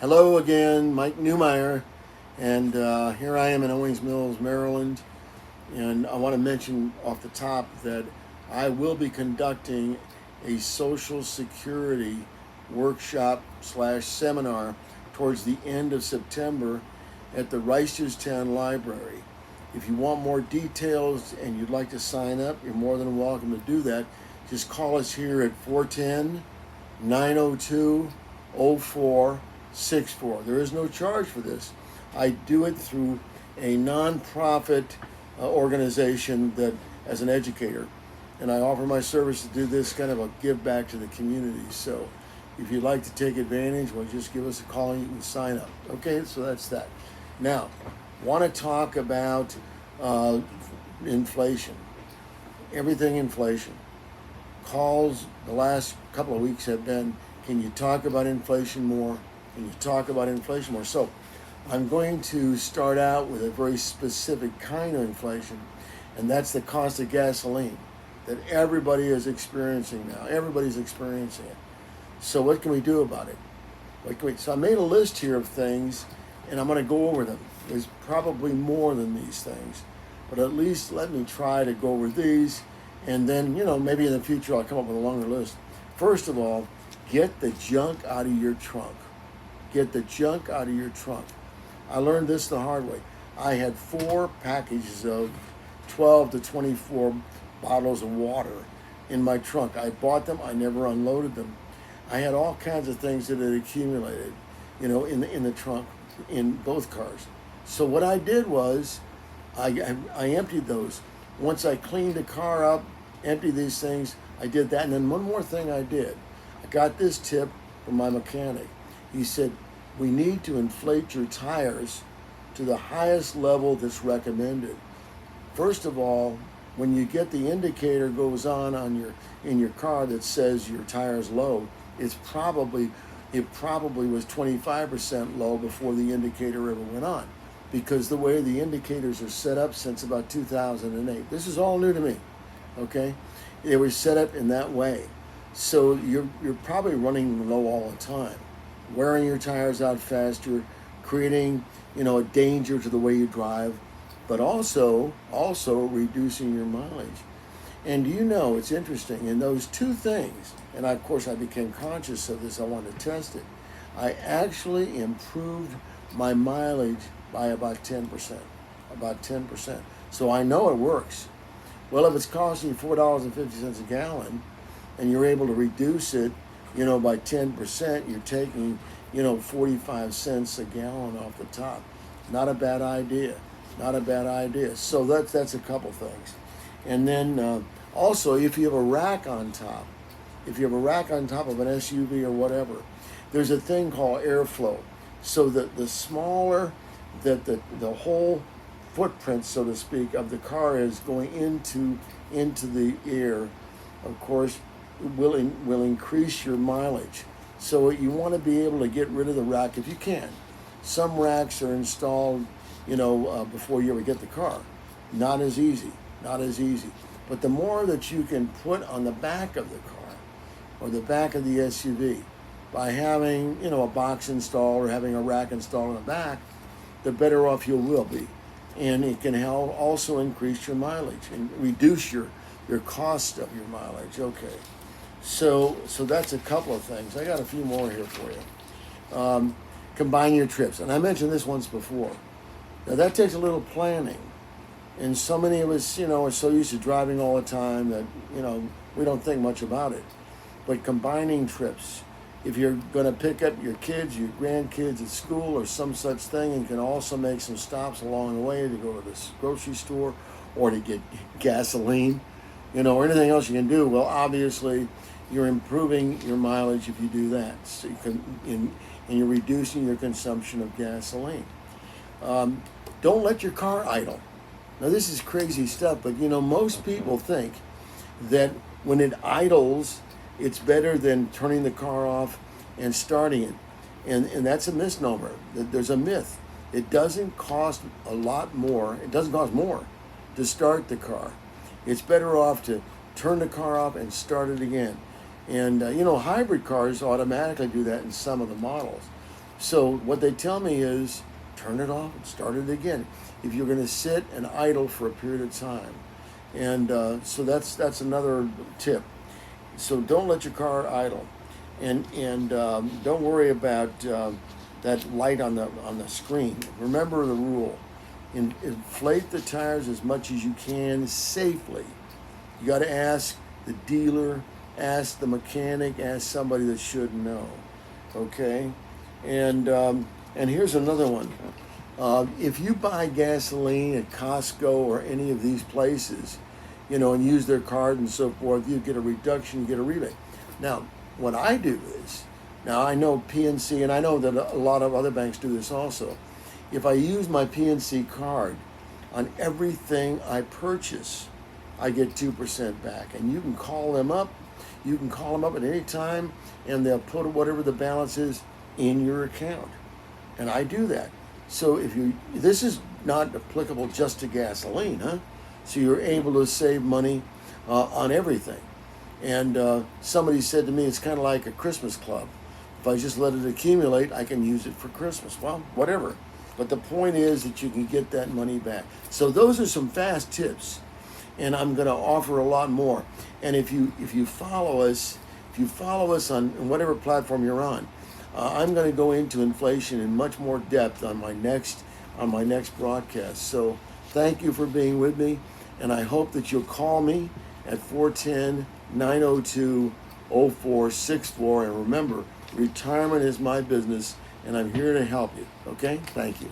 Hello again, Mike Newmeyer, and here I am in Owings Mills, Maryland. And I want to mention off the top that I will be conducting a Social Security workshop slash seminar towards the end of September at the Reisterstown Library. If you want more details and you'd like to sign up, you're more than welcome to do that. Just call us here at 410 902 0464. There is no charge for this. I do it through a nonprofit organization that, as an educator, and I offer my service to do this kind of a give back to the community. So if you'd like to take advantage, well, just give us a call and you can sign up. Okay, so that's that. Now, want to talk about inflation. Everything inflation. Calls the last couple of weeks have been, can you talk about inflation more? Can you talk about inflation more? So I'm going to start out with a very specific kind of inflation, and that's the cost of gasoline that everybody is experiencing now. Everybody's experiencing it. So what can we do about it? So I made a list here of things, and I'm going to go over them. There's probably more than these things, but at least let me try to go over these, and then, maybe in the future I'll come up with a longer list. First of all, get the junk out of your trunk. Get the junk out of your trunk. I learned this the hard way. I had 4 packages of 12 to 24 bottles of water in my trunk. I bought them, I never unloaded them. I had all kinds of things that had accumulated, in the trunk, in both cars. So what I did was, I emptied those. Once I cleaned the car up, emptied these things, I did that. And then one more thing I did. I got this tip from my mechanic. He said, we need to inflate your tires to the highest level that's recommended. First of all, when you get the indicator goes on in your car that says your tire's low, it probably was 25% low before the indicator ever went on, because the way the indicators are set up since about 2008. This is all new to me, okay? They were set up in that way. So you're probably running low all the time, wearing your tires out faster, creating, a danger to the way you drive, but also reducing your mileage. And it's interesting, in those two things, and of course I became conscious of this, I wanted to test it, I actually improved my mileage by about 10%. So I know it works. Well, if it's costing you $4.50 a gallon, and you're able to reduce it, by 10%, you're taking, 45 cents a gallon off the top. Not a bad idea. Not a bad idea. So that's a couple things. And then also, if you have a rack on top, of an SUV or whatever, there's a thing called airflow. So that the smaller that the whole footprint, so to speak, of the car is going into the air, of course, will increase your mileage. So you want to be able to get rid of the rack if you can. Some racks are installed, before you ever get the car. Not as easy. But the more that you can put on the back of the car or the back of the SUV by having, a box installed or having a rack installed in the back, the better off you will be. And it can help also increase your mileage and reduce your cost of your mileage. Okay. So that's a couple of things. I got a few more here for you. Combine your trips. And I mentioned this once before. Now that takes a little planning. And so many of us, are so used to driving all the time that, we don't think much about it. But combining trips, if you're going to pick up your kids, your grandkids at school or some such thing, and you can also make some stops along the way to go to the grocery store or to get gasoline, or anything else you can do, well, obviously, you're improving your mileage if you do that. So you can, and you're reducing your consumption of gasoline. Don't let your car idle. Now, this is crazy stuff, but most people think that when it idles, it's better than turning the car off and starting it. And that's a misnomer. There's a myth. It doesn't cost a lot more. It doesn't cost more to start the car. It's better off to turn the car off and start it again. And, hybrid cars automatically do that in some of the models. So what they tell me is turn it off and start it again if you're going to sit and idle for a period of time. And so that's another tip. So don't let your car idle, and don't worry about that light on the screen. Remember the rule: inflate the tires as much as you can safely. You got to ask the dealer, ask the mechanic, ask somebody that should know. Okay, and here's another one. If you buy gasoline at Costco or any of these places, and use their card and so forth, you get a reduction, you get a rebate. Now, what I do is, now I know PNC, and I know that a lot of other banks do this also. If I use my PNC card on everything I purchase, I get 2% back. And you can call them up. You can call them up at any time, and they'll put whatever the balance is in your account. And I do that. So this is not applicable just to gasoline, huh? So you're able to save money on everything. And somebody said to me, it's kind of like a Christmas club. If I just let it accumulate, I can use it for Christmas. Well, whatever. But the point is that you can get that money back. So those are some fast tips, and I'm going to offer a lot more. And if you follow us, on whatever platform you're on, I'm going to go into inflation in much more depth on my next broadcast. So thank you for being with me, and I hope that you'll call me at 410-902-0464. And remember, retirement is my business, and I'm here to help you. Okay? Thank you.